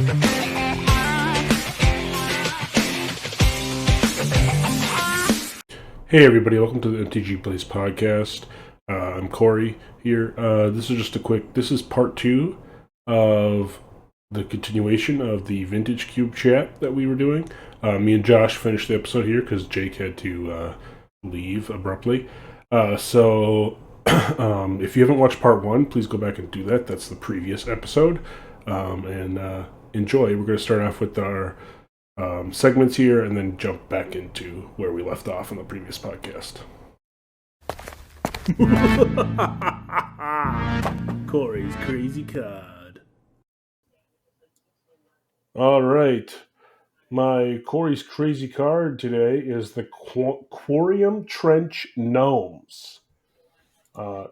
Hey everybody, welcome to the MTG Place podcast. I'm Corey here. This is part 2 of the continuation of the Vintage Cube chat that we were doing. Me and Josh finished the episode here because Jake had to leave abruptly. So if you haven't watched part 1, please go back and do that. That's the previous episode. And enjoy. We're going to start off with our segments here and then jump back into where we left off in the previous podcast. Corey's crazy card. All right. My Corey's crazy card today is the Quarium Trench Gnomes.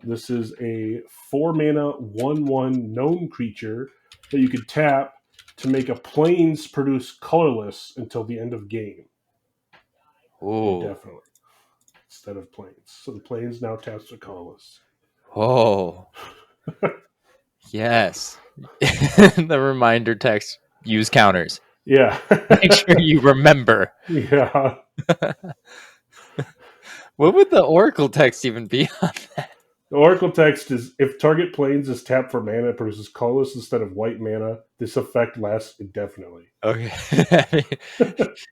This is a 4-mana 1/1 gnome creature that you could tap to make a plains produce colorless until the end of game. Oh, definitely. Instead of plains. So the plains now taps to colorless. Oh. Yes. The reminder text, use counters. Yeah. Make sure you remember. Yeah. What would the Oracle text even be on that? The Oracle text is, if target plains is tapped for mana, it produces colorless instead of white mana. This effect lasts indefinitely. Okay. I mean,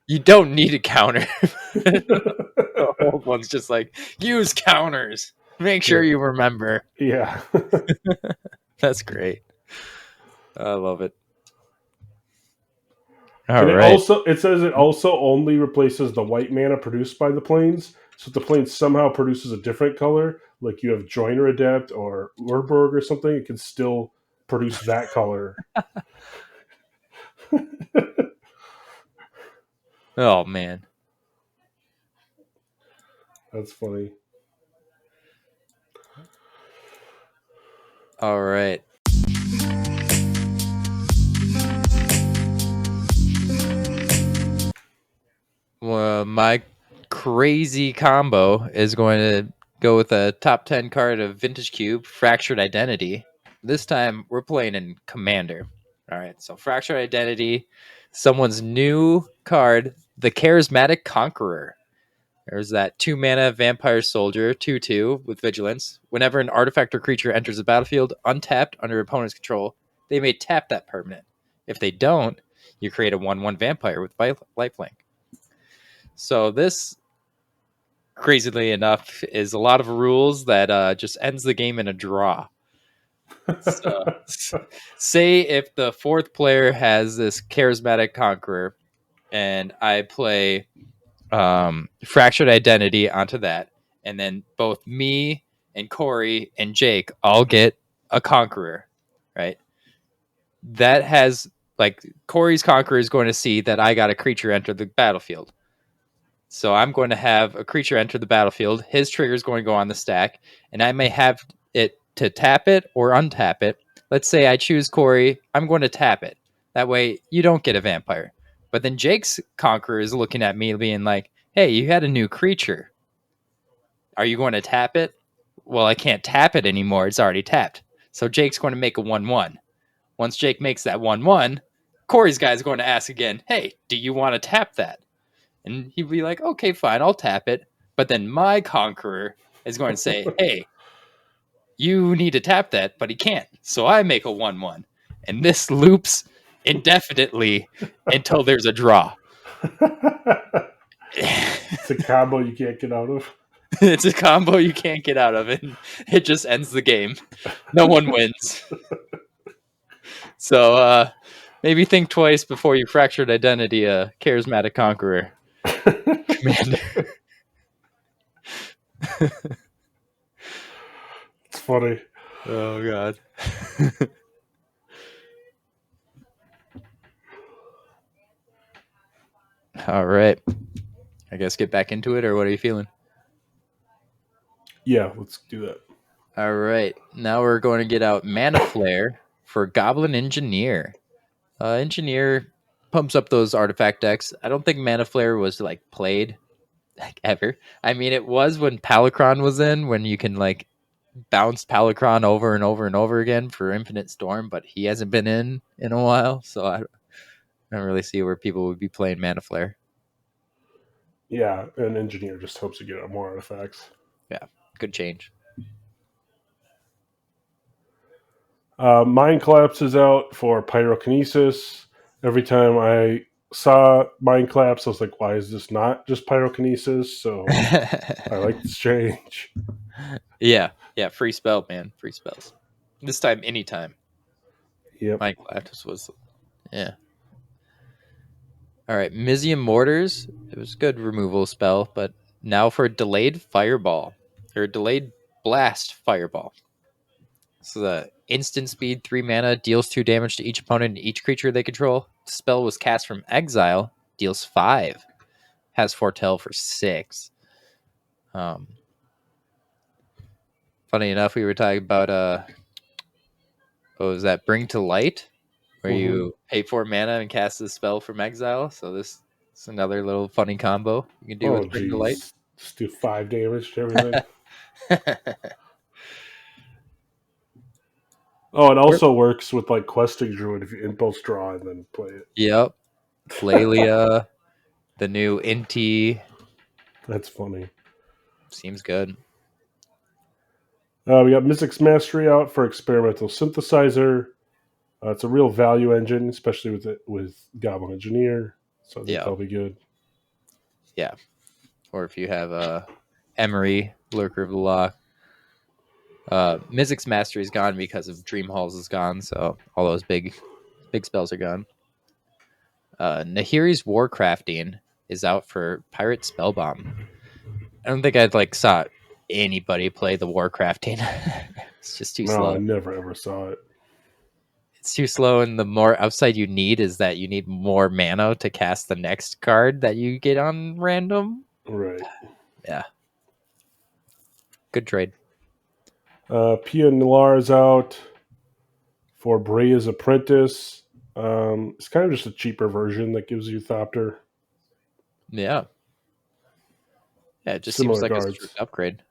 you don't need a counter. The old one's just like, use counters. Make sure you remember. Yeah. That's great. I love it. It says it also only replaces the white mana produced by the plains. So if the plains somehow produces a different color, like you have Joiner Adept or Urborg or something, it can still produce that color. Oh, man. That's funny. All right. Well, my crazy combo is going to go with a top 10 card of Vintage Cube, Fractured Identity. This time, we're playing in Commander. All right, so Fractured Identity, someone's new card, the Charismatic Conqueror. There's that 2-mana Vampire Soldier, 2/2 with Vigilance. Whenever an artifact or creature enters the battlefield untapped under opponent's control, they may tap that permanent. If they don't, you create a 1/1 Vampire with lifelink. So this, crazily enough, is a lot of rules that just ends the game in a draw. So, say if the 4th player has this Charismatic Conqueror and I play Fractured Identity onto that, and then both me and Corey and Jake all get a Conqueror, right? That has, like, Corey's Conqueror is going to see that I got a creature enter the battlefield. So I'm going to have a creature enter the battlefield. His trigger is going to go on the stack, and I may have it to tap it or untap it. Let's say I choose Corey. I'm going to tap it. That way you don't get a vampire. But then Jake's Conqueror is looking at me being like, hey, you had a new creature. Are you going to tap it? Well, I can't tap it anymore. It's already tapped. So Jake's going to make a 1/1. Once Jake makes that 1/1, Corey's guy is going to ask again, hey, do you want to tap that? And he'd be like, okay, fine, I'll tap it. But then my Conqueror is going to say, hey, you need to tap that, but he can't. So I make a 1/1. And this loops indefinitely until there's a draw. It's a combo you can't get out of. It's a combo you can't get out of, and it just ends the game. No one wins. So maybe think twice before you Fractured Identity a Charismatic Conqueror. Commander. It's funny. Oh, God. All right. I guess get back into it, or what are you feeling? Yeah, let's do that. All right. Now we're going to get out Mana Flare for Goblin Engineer. Engineer pumps up those artifact decks. I don't think Mana Flare was like played like ever. I mean, it was when Palicron was in, when you can like bounce Palicron over and over and over again for Infinite Storm, but he hasn't been in a while. So I don't really see where people would be playing Mana Flare. Yeah, and Engineer just hopes to get more artifacts. Yeah, good change. Mind Collapse is out for Pyrokinesis. Every time I saw Mind Collapse, I was like, why is this not just Pyrokinesis? So I like this change. Yeah, free spell, man. Free spells. This time, anytime. Yep. Mind Collapse was, yeah. All right, Mizium Mortars. It was a good removal spell, but now for Delayed Fireball. Or Delayed Blast Fireball. So the instant speed, 3 mana, deals 2 damage to each opponent and each creature they control. The spell was cast from exile, deals 5. Has Foretell for 6. Funny enough, we were talking about what was that? Bring to Light, where you pay 4 mana and cast the spell from exile. So this is another little funny combo you can do Oh, with Bring to Light. geez. Just do 5 damage to everything. Oh, it also works with like Questing Druid if you impulse draw and then play it. Yep. Glalia, the new Inti. That's funny. Seems good. We got Mystic's Mastery out for Experimental Synthesizer. It's a real value engine, especially with Goblin Engineer. So I think that'll be good. Yeah. Or if you have Emery, Lurker of the Loch. Mystic's Mastery is gone because of Dream Halls is gone, so all those big spells are gone. Nahiri's Warcrafting is out for Pirate Spellbomb. I don't think I'd saw anybody play the Warcrafting. It's just too slow. I never ever saw it. It's too slow, and the more upside you need is that you need more mana to cast the next card that you get on random. Right. Yeah. Good trade. Pia Nilar is out for Brea's Apprentice. It's kind of just a cheaper version that gives you Thopter. Yeah. Yeah, it just Similar seems like cards. a strict upgrade.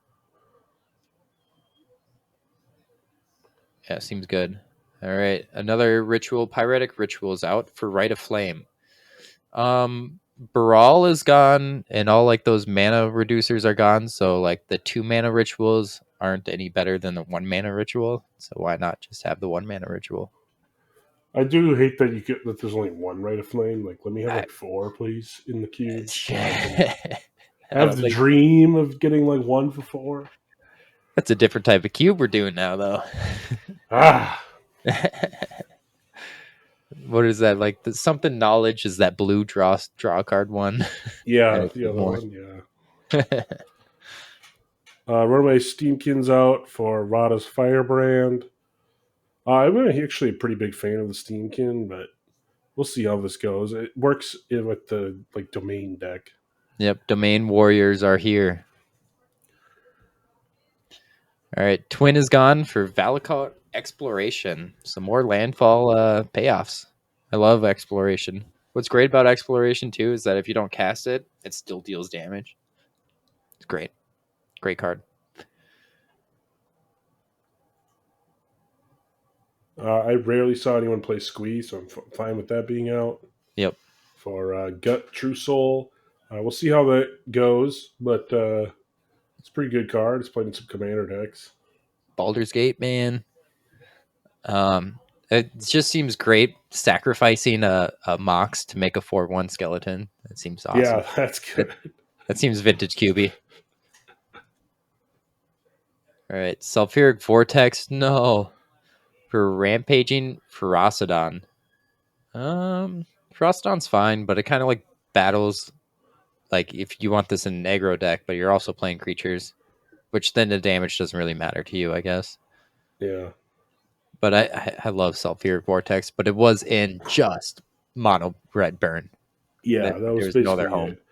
Yeah, seems good. All right, another ritual, Pyretic Ritual is out for Rite of Flame. Baral is gone, and all those mana reducers are gone. So the 2 mana rituals aren't any better than the 1 mana ritual. So why not just have the 1 mana ritual? I do hate that there's only 1 Rite of Flame. Let me have 4, please, in the cube. So I have the dream of getting 1 for 4. That's a different type of cube we're doing now, though. What is that? Something knowledge is that blue draw card one. Yeah, the other one, yeah. Runaway Steamkin's out for Rada's Firebrand. I'm actually a pretty big fan of the Steamkin, but we'll see how this goes. It works with the domain deck. Yep, domain warriors are here. All right, Twin is gone for Valakut Exploration. Some more landfall payoffs. I love Exploration. What's great about Exploration too is that if you don't cast it, it still deals damage. It's great. Great card. I rarely saw anyone play Squeeze, so I'm fine with that being out. Yep. For Gut True Soul. We'll see how that goes, but it's a pretty good card. It's played in some commander decks. Baldur's Gate, man. It just seems great sacrificing a Mox to make a 4/1 skeleton. It seems awesome. Yeah, that's good. That seems vintage QB. All right, Sulfuric Vortex. No. For Rampaging Ferocidon. Ferocidon's fine, but it kind of battles if you want this in an aggro deck, but you're also playing creatures, which then the damage doesn't really matter to you, I guess. Yeah. But I love Sulfuric Vortex, but it was in just mono red burn. Yeah, that was basically no other home. it.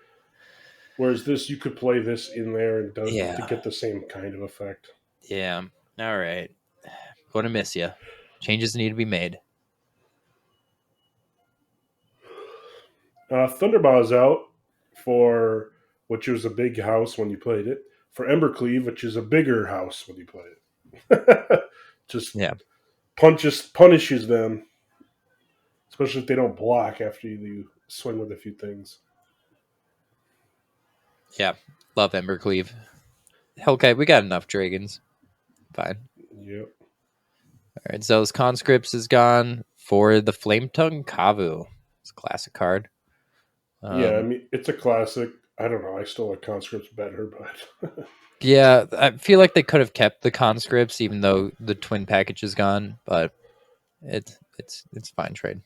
Whereas this, you could play this in there and to get the same kind of effect. Yeah. All right. Gonna miss you. Changes need to be made. Thunderbow's out for which was a big house when you played it. For Embercleave, which is a bigger house when you play it. Just punishes them. especially if they don't block after you swing with a few things. Yeah, love Embercleave. Okay, we got enough dragons. Fine. Yep. All right, Zealous Conscripts is gone for the Flame Tongue Kavu. It's a classic card. Yeah, I mean it's a classic. I don't know. I still like conscripts better, but Yeah, I feel like they could have kept the conscripts even though the twin package is gone, but it's fine trade.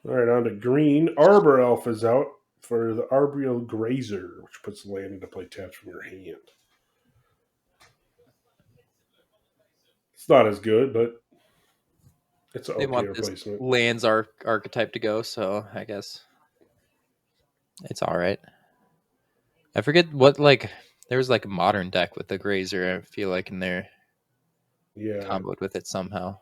all right, on to green. Arbor Elf is out for the Arboreal Grazer, which puts land into play tapped from your hand. It's not as good, but it's an They okay want this replacement. lands archetype to go, so I guess it's all right. I forget what there was like a modern deck with the Grazer. I feel like in there Yeah, comboed with it somehow.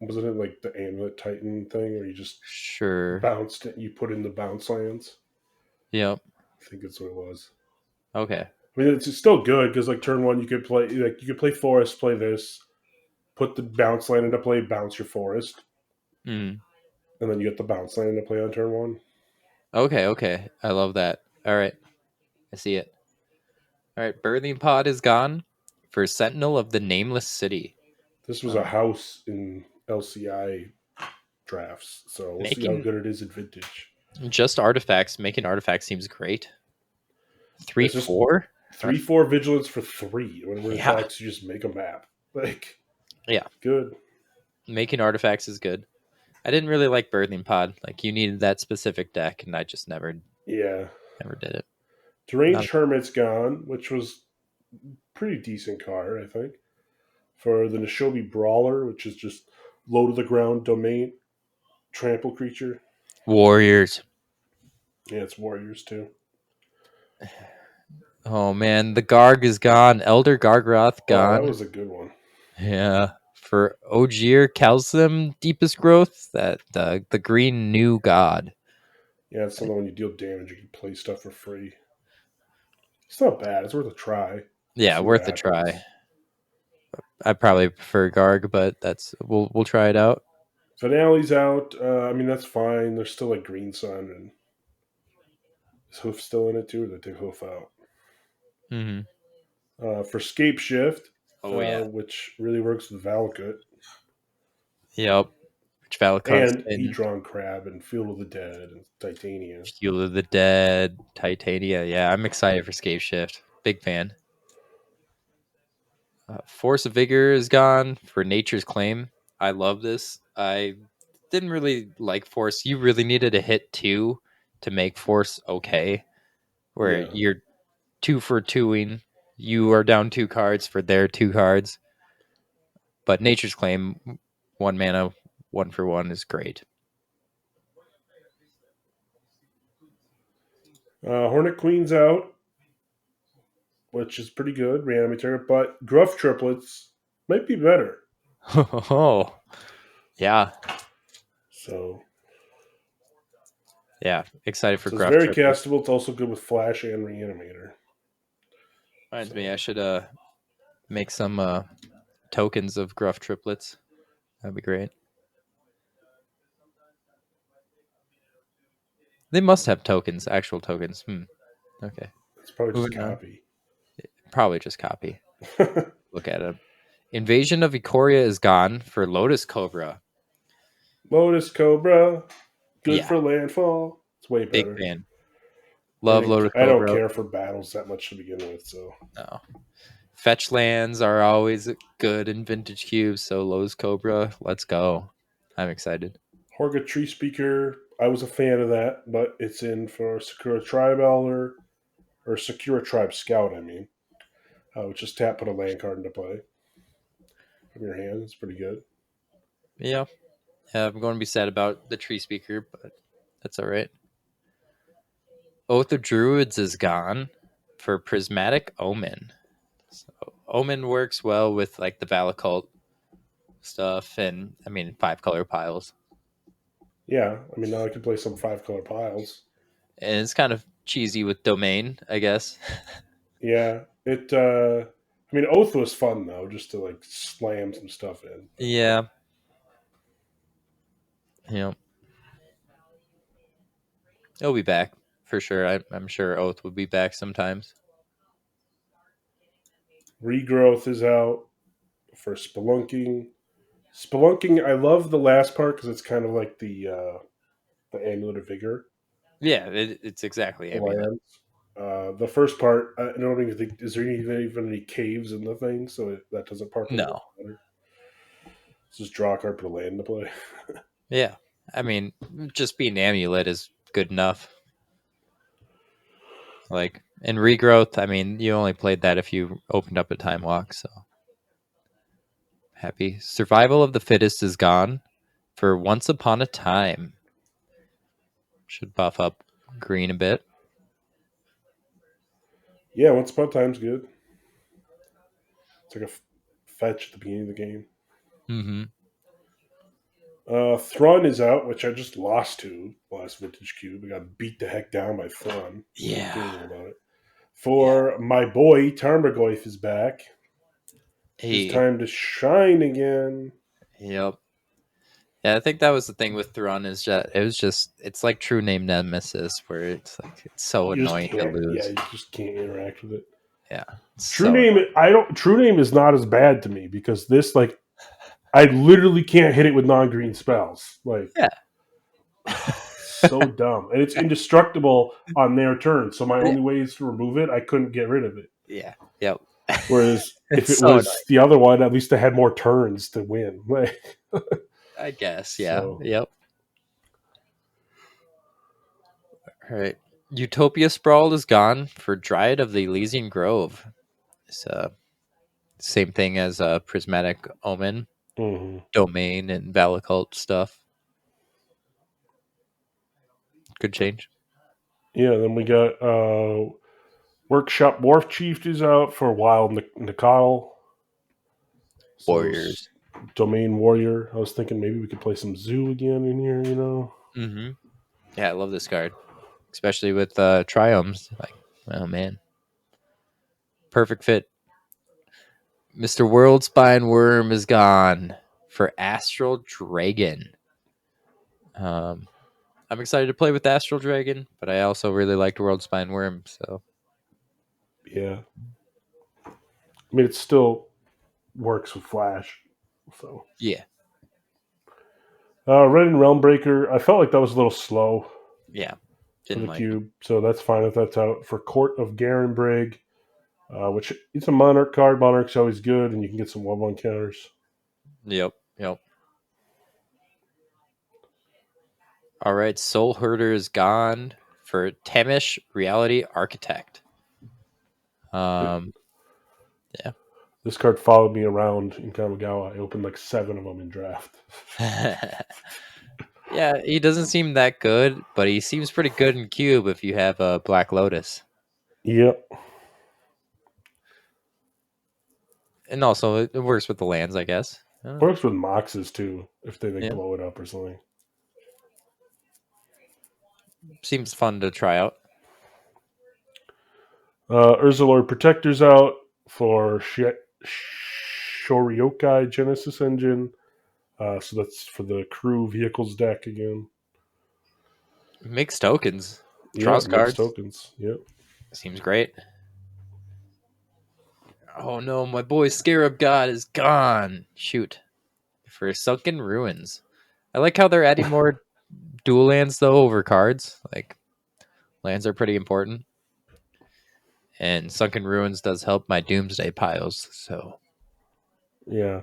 wasn't it like the Amulet Titan thing where you just Sure. bounced it, you put in the bounce lands? Yep. I think that's what it was. Okay. I mean, it's still good because like turn one, you could play forest, play this, put the bounce land into play, bounce your forest, Mm. and then you get the bounce land into play on turn one. Okay. Okay. I love that. All right. I see it. All right. Birthing Pod is gone for Sentinel of the Nameless City. This was a house in LCI drafts, so we'll see how Making good it is in vintage. just artifacts. Making artifacts seems great. Three, It's just four. 3/4 vigilance for 3. When it Yeah. attacks, you just make a map. Like, Yeah. good. Making artifacts is good. I didn't really like Birthing Pod. Like you needed that specific deck, and I just never Yeah. did it. Deranged Not Hermit's gone, which was pretty decent card, I think. For the Nishobi Brawler, which is just low to the ground domain trample creature. Warriors. Yeah, it's warriors too. Oh man, the Garg is gone. Elder Gargroth Oh, that gone. was a good one. Yeah. For Ogier Calcium Deepest Growth, that the green new god. Yeah, it's something when you deal damage, you can play stuff for free. It's not bad. It's worth a try. Yeah, See what worth a happens. try. I probably prefer Garg, but we'll try it out. Finale's out. I mean, that's fine. There's still like Green Sun and is Hoof still in it too, or did they take Hoof out? Hmm. For Scape Shift, Oh yeah. which really works with Valakut, Yep. Which Valakut's and in Hedron Crab and Field of the Dead and Titania. Fuel of the Dead, Titania. Yeah, I'm excited for Scape Shift. Big fan. Force of Vigor is gone for Nature's Claim. I love this. I didn't really like Force. You really needed to hit 2 to make Force okay. Where Yeah. you're 2 for 2ing. You are down 2 cards for their 2 cards. But Nature's Claim, 1 mana, 1 for 1 is great. Hornet Queen's out, which is pretty good, Reanimator, but Gruff Triplets might be better. Oh, yeah. So, Yeah. Excited for so it's Gruff very Triplets. castable. It's also good with Flash and Reanimator. Reminds me, I should make some tokens of Gruff Triplets. That'd be great. They must have tokens, actual tokens. Okay. It's probably just Moving on. copy. Probably just copy. Look at it. Invasion of Ikoria is gone for Lotus Cobra. Lotus Cobra, good Yeah, for landfall. It's way big better. fan. Love Lotus I don't Cobra. care for battles that much to begin with, so No. Fetch lands are always good in Vintage Cubes, so Lotus Cobra, let's go. I'm excited. Horga Tree Speaker, I was a fan of that, but it's in for Sakura Tribe Elder or Sakura Tribe Scout. I mean, which is tap, put a land card into play from your hand. It's pretty good. Yeah. I'm going to be sad about the Tree Speaker, but that's all right. Oath of Druids is gone for Prismatic Omen. So Omen works well with like the Valakut stuff, and I mean 5-color piles. Yeah, I mean now I can play some 5-color piles. And it's kind of cheesy with Domain, I guess. Yeah, it. I mean, Oath was fun though, just to like slam some stuff in. Yeah. You know, he'll be back for sure. I'm sure Oath will be back sometimes. Regrowth is out for Spelunking. Spelunking, I love the last part because it's kind of like the Amulet of Vigor, Yeah, it's exactly the Amulet. lands. The first part, I don't even think, is there even any caves in the thing, so that doesn't part doesn't No. matter. It's just draw a card, put a land to play. Yeah. I mean, just being Amulet is good enough. Like in Regrowth, I mean, you only played that if you opened up a Time Walk, so happy. Survival of the Fittest is gone for Once Upon a Time. Should buff up green a bit. Yeah, Once Upon a Time's good. It's like a fetch at the beginning of the game. Mm-hmm. Thrun is out, which I just lost to last Vintage Cube. I got beat the heck down by Thrun. Yeah. About it. Yeah. For my boy, Tarmogoyf is back. His Hey. time to shine again. Yep. Yeah, I think that was the thing with Thrawn is just it's like True Name Nemesis where it's like it's so You just annoying to can't. Yeah, lose. you just can't interact with it. Yeah. It's True so Name, annoying. I don't. True Name is not as bad to me because this, like, I literally can't hit it with non-green spells. Like, Yeah. so dumb, and it's indestructible on their turn. So my only way is to remove it. I couldn't get rid of it. Yeah. Yep. Whereas if It's it so annoying. was the other one, at least I had more turns to win. Like, I guess, yeah. so Yep. All right. Utopia Sprawl is gone for Dryad of the Elysian Grove. It's same thing as Prismatic Omen, mhm. Domain, and Valacult stuff. Good change. Yeah. Then we got Workshop Wharf Chief is out for Wild Nicottle. So Warriors. Domain Warrior. I was thinking maybe we could play some Zoo again in here. Mm-hmm. Yeah, I love this card, especially with Triomes. Like, oh man, perfect fit. Mr. World Spine Worm is gone for Astral Dragon. Um, I'm excited to play with Astral Dragon, but I also really liked World Spine Worm. So Yeah. I mean, it still works with Flash. So yeah, Red and Realm Breaker. I felt like that was a little slow yeah, for didn't the like. cube, so that's fine if that's out. For Court of Garenbrig, which it's a Monarch card. Monarch's always good, and you can get some 1/1 counters. Yep, yep. All right, Soul Herder is gone for Tamish Reality Architect. Um, yeah. This card followed me around in Kamigawa. I opened like 7 of them in draft. Yeah, he doesn't seem that good, but he seems pretty good in Cube if you have a Black Lotus. Yep. And also, it works with the lands, I guess. Works with Moxes too, if they like Yeah, blow it up or something. seems fun to try out. Urzalord Protector's out for Shoriokai Genesis Engine. So that's for the crew vehicles deck again. Mixed tokens, Yeah, draws mixed cards. tokens. Yep. Seems great. Oh no, my boy Scarab God is gone. Shoot. For Sunken Ruins. I like how they're adding more dual lands though over cards. Like lands are pretty important. And Sunken Ruins does help my Doomsday piles, so Yeah.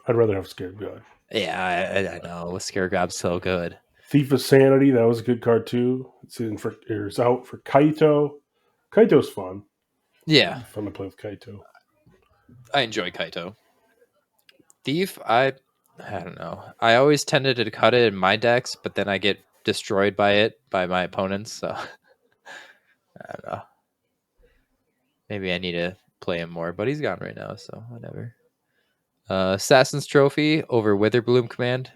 I'd rather have Scared God. yeah, I know. Scarab's so good. Thief of Sanity, that was a good card too. It's out for Kaito. Kaito's fun. Yeah, Fun to play with Kaito. I enjoy Kaito. Thief, I don't know. I always tended to cut it in my decks, but then I get destroyed by it by my opponents. So I don't know. Maybe I need to play him more, but he's gone right now, so whatever. Assassin's Trophy over Witherbloom Command.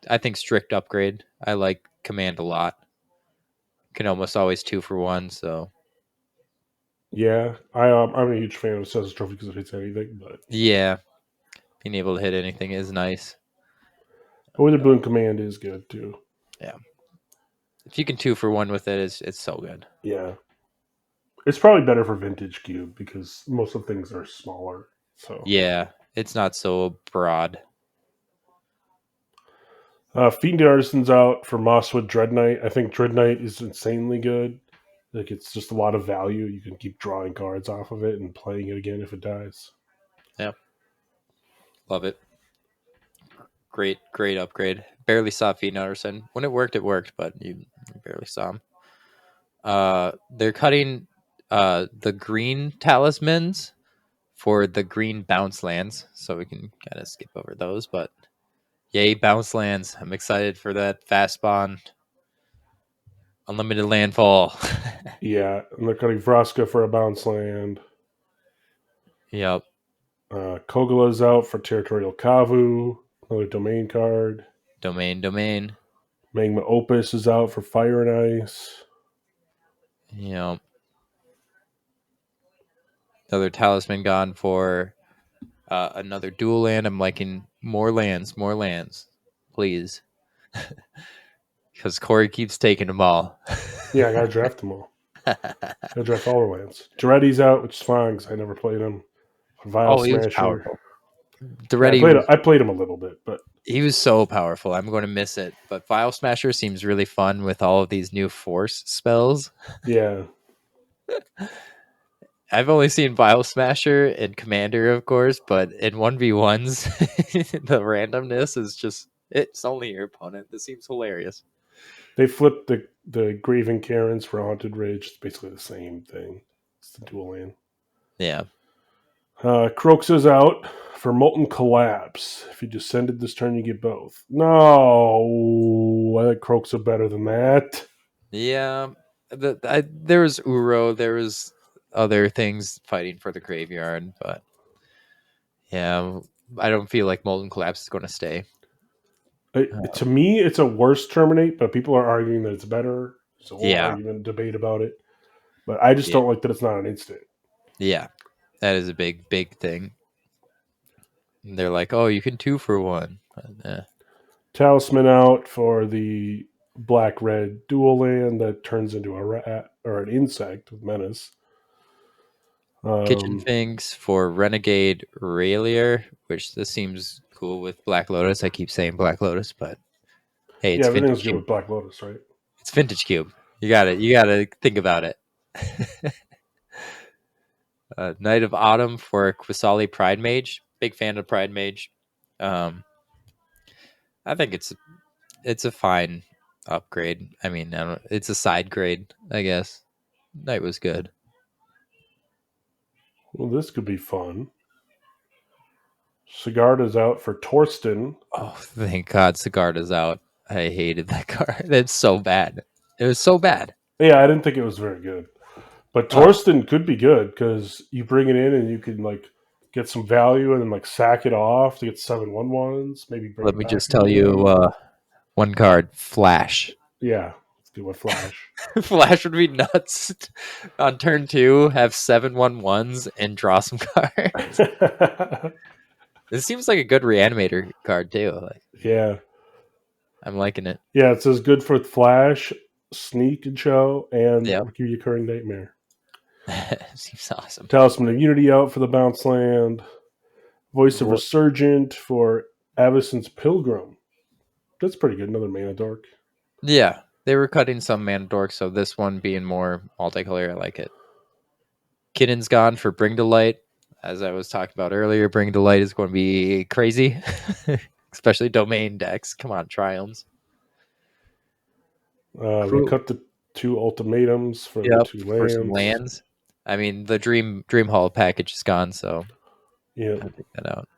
I think strict upgrade. I like Command a lot. Can almost always 2-for-1. So Yeah, I'm a huge fan of Assassin's Trophy because it hits anything. But yeah, being able to hit anything is nice. Witherbloom Command is good too. Yeah. If you can 2-for-1 with it, it's so good. Yeah. It's probably better for Vintage Cube because most of the things are smaller. So Yeah, it's not so broad. Fiend Artisan's out for Mosswood Dread Knight. I think Dread Knight is insanely good. Like it's just a lot of value. You can keep drawing cards off of it and playing it again if it dies. Yeah. Love it. Great upgrade. Barely saw Fiend Anderson. When it worked, but you barely saw him. They're cutting the green talismans for the green bounce lands, so we can kind of skip over those. But yay, bounce lands! I'm excited for that fast spawn, unlimited landfall. Yeah, and they're cutting Vraska for a bounce land. Yep. Kogala's out for Territorial Kavu, another domain card. Domain. Magma Opus is out for Fire and Ice. Yep. Another talisman gone for another dual land. I'm liking more lands, please. Because Corey keeps taking them all. Yeah, I gotta draft them all. Gotta draft all the lands. Jaretti's out, which is fine because I never played him. Vile He was Smasher. powerful. I played him a little bit, but he was so powerful. I'm going to miss it. But Vile Smasher seems really fun with all of these new force spells. yeah. I've only seen Vile Smasher and Commander, of course, but in 1v1s, the randomness is just, it's only your opponent. This seems hilarious. They flipped the Graven Karens for Haunted Ridge. It's basically the same thing. It's the dual land. Yeah. Croaks is out for Molten Collapse. If you descended this turn, you get both. No, I think Croaks are better than that. Yeah. There was Uro, there was other things fighting for the graveyard, but yeah, I don't feel like Molten Collapse is going to stay. To me, it's a worse Terminate, but people are arguing that it's better. There's a whole argument, debate about it. But I just don't like that it's not an instant. Yeah, that is a big thing. And they're like, oh, you can 2-for-1. But, Talisman out for the black-red dual land that turns into a rat or an insect with Menace. Kitchen Finks for Renegade Raelier, which this seems cool with Black Lotus. I keep saying Black Lotus, but hey, it's everything's Vintage good Cube. with Black Lotus, right? It's Vintage Cube. You got to think about it. Knight of Autumn for Quisali Pride Mage. Big fan of Pride Mage. I think it's a fine upgrade. I mean, it's a side grade, I guess. Knight was good. Well, this could be fun. Sigarda's out for Torsten. Oh, thank God Sigarda's out. I hated that card. It's so bad. It was so bad. Yeah, I didn't think it was very good. But Torsten could be good because you bring it in and you can like get some value and then like sack it off to get 7/1/1s. Maybe bring Let me just tell you one card, Flash. Yeah, let's do a Flash. Flash would be nuts. On turn 2, have 7/1/1s and draw some cards. This seems like a good reanimator card too. Yeah. I'm liking it. Yeah, it says good for Flash, Sneak and Show, and Recurring Nightmare. Seems awesome. Talisman of Unity out for the bounce land. Voice of Resurgent for Avacyn's Pilgrim. That's pretty good. Another mana dork. Yeah, they were cutting some mana dorks, so this one being more multicolor, I like it. Kiddin's gone for Bring to Light. As I was talking about earlier, Bring to Light is going to be crazy, especially domain decks. Come on, Triumphs. We cut the 2 ultimatums for the 2 lands. For some lands. I mean, the Dream Hall package is gone, so yeah, take that out.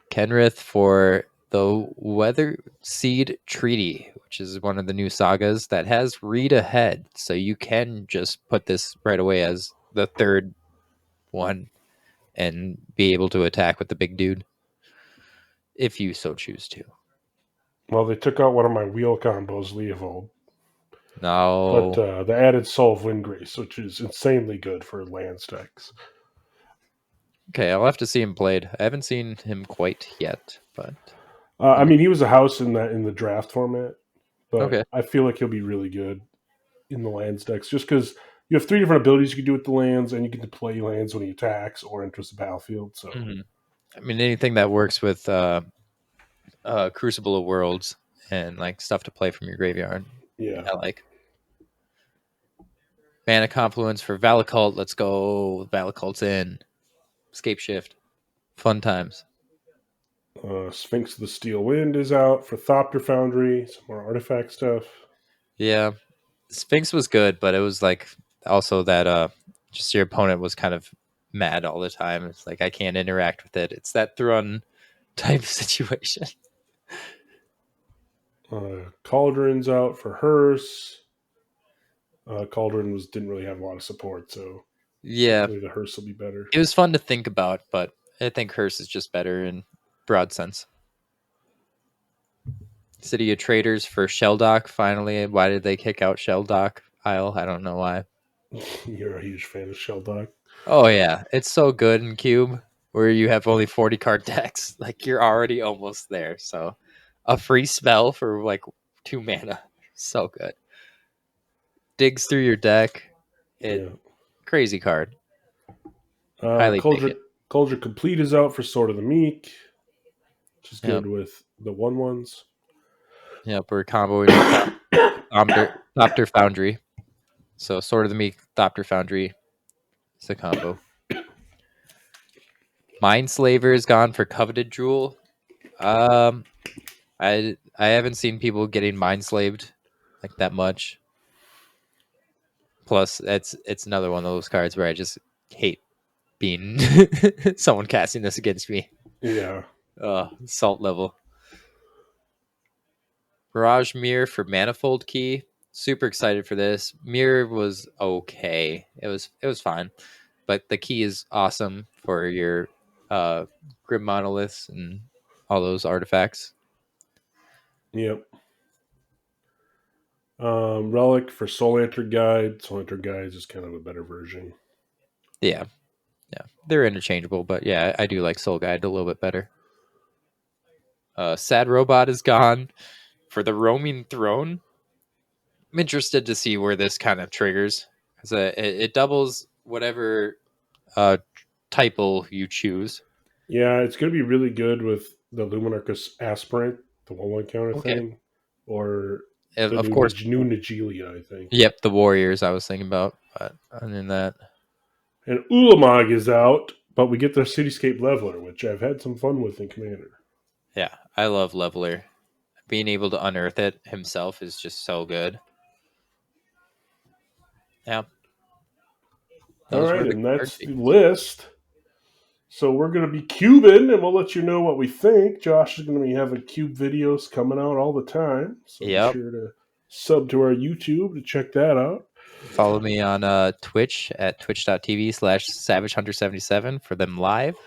Kenrith for the Weather Seed Treaty, which is one of the new sagas that has read ahead, so you can just put this right away as the third one and be able to attack with the big dude if you so choose to. Well, they took out one of my wheel combos, Leovold. No. But they added Soul of Windgrace, which is insanely good for land stacks. Okay, I'll have to see him played. I haven't seen him quite yet, but I mean, he was a house in the draft format, but Okay. I feel like he'll be really good in the lands decks just because you have 3 different abilities you can do with the lands, and you get to play lands when he attacks or enters the battlefield. So, I mean, anything that works with Crucible of Worlds and like stuff to play from your graveyard. yeah. I like. Mana Confluence for Valacult. Let's go. Valacult's in. Escape Shift. Fun times. Sphinx of the Steel Wind is out for Thopter Foundry. Some more artifact stuff. Yeah. Sphinx was good, but it was like also that just your opponent was kind of mad all the time. It's like I can't interact with it. It's that Thrun type of situation. Cauldron's out for Hearse. Cauldron didn't really have a lot of support, so Yeah. hopefully the Hearse will be better. It was fun to think about, but I think Hearse is just better in broad sense. City of Traders for Shelldock, finally. Why did they kick out Shelldock Isle? I don't know why. You're a huge fan of Shelldock. Oh, yeah. It's so good in Cube where you have only 40 card decks. Like, you're already almost there. So, a free spell for like 2 mana. So good. Digs through your deck. Crazy card. Highly pick it. Cauldron Complete is out for Sword of the Meek, which is good Yep. with the 1/1s. Yep, we're comboing Thopter Foundry. So Sword of the Meek, Thopter Foundry is the combo. Mindslaver is gone for Coveted Jewel. I haven't seen people getting Mindslaved like that much. Plus, it's another one of those cards where I just hate being someone casting this against me. Yeah. Salt level. Barrage Mirror for Manifold Key. Super excited for this. Mirror was okay. It was fine, but the key is awesome for your Grim Monoliths and all those artifacts. Yep. Relic for Soul Lantern Guide. Soul Lantern Guide is just kind of a better version. Yeah, they're interchangeable, but yeah, I do like Soul Guide a little bit better. Sad Robot is gone for the Roaming Throne. I'm interested to see where this kind of triggers. It doubles whatever typle you choose. Yeah, it's going to be really good with the Luminarchus Aspirant, the 1/1 counter thing, or the Of course. new Nagelia, I think. Yep, the Warriors I was thinking about, but other than that. And Ulamog is out, but we get the Cityscape Leveler, which I've had some fun with in Commander. Yeah, I love Leveler. Being able to unearth it himself is just so good. Yeah. All right, and that's the list. So we're going to be cubing, and we'll let you know what we think. Josh is going to be having cube videos coming out all the time, so be sure to sub to our YouTube to check that out. Follow me on Twitch at twitch.tv/SavageHunter77 for them live,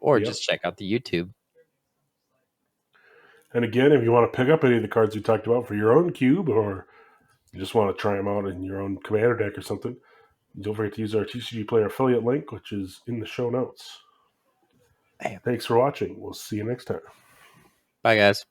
or just check out the YouTube. And again, if you want to pick up any of the cards we talked about for your own cube, or you just want to try them out in your own Commander deck or something, don't forget to use our TCG Player affiliate link, which is in the show notes. Thanks for watching. We'll see you next time. Bye, guys.